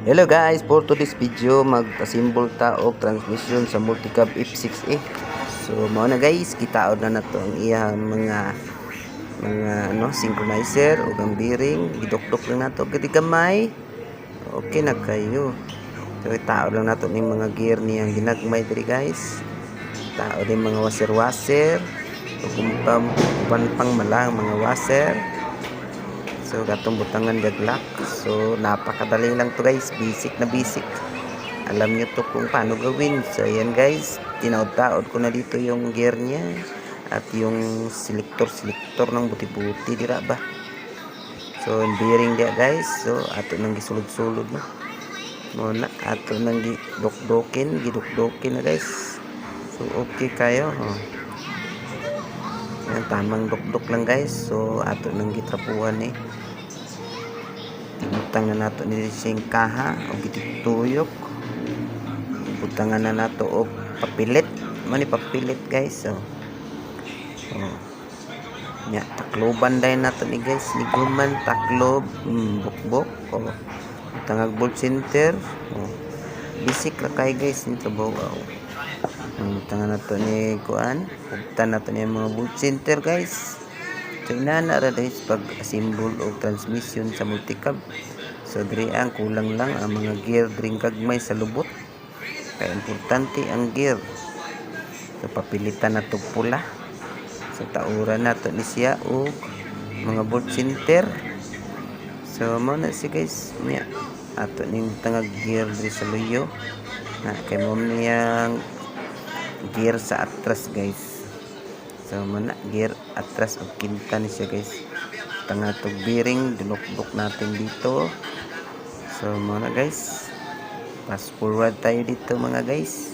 Hello guys, for today's video mag-assemble ta og transmission sa multicab F6A. So mao na guys, kitaod na nato ang iya mga synchronizer ug ang bearing, gidukdok lang nato gid gamay. Okay na kayo. So itaod lang nato ning mga gear niyang ginagmay diri guys. Taod din mga washer ug uban pang malang mga washer. So gatong butangan gaglock. So napakadali lang to guys, basic na basic. Alam nyo to kung paano gawin. So ayan guys, tinaod-taod ko na dito yung gear niya at yung selector ng buti-buti dira ba. So yung bearing dia guys, so ato nang gisulod-sulod no. Muna ato nang gidukdokin na guys. So okay kayo. Yan, tamang dukdok lang guys. So ato nang gitrapuhan Butang na nato ni sing kaha o gituyok. Butangan na nato og papilit. Mani papilit guys. So nya takloban dai nato ni guys, ni guman taklob bukbok tangag bolt center. Basic ra kay guys ni trabaho. Butangan nato ni kuan, buktan nato ni mga bolt center guys. So inana ra guys pag assemble og transmission sa multicab. So diri ang kulang lang ang mga gear dring kagmay sa lubot. Kaya importante ang gear. So papilitan nato pula. So tauran nato ni siya og mga bolt center. So mo na si guys niya ato ning tangag gear diri sa luyo. Na kay mo niyang gear sa atras guys. So mana gear atras o kinta ni siya guys. Tangatog bearing dinukdok natin dito. So mana guys, fast forward tayo dito mga guys.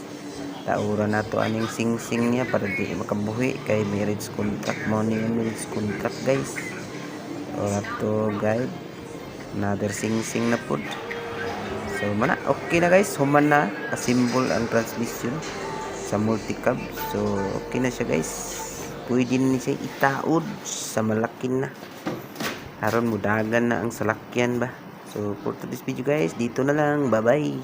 Taura na to aning sing-sing niya para di makabuhi kay marriage contract mo niya, marriage contract guys. Ora to guide another sing-sing na pod. So mana okay na guys, human na assemble ang transmission sa multicab. So okay na siya guys. Pwede na siya itaod sa malakin na. Aron mudagan na ang salakyan ba. So for today's video guys, dito na lang. Bye bye.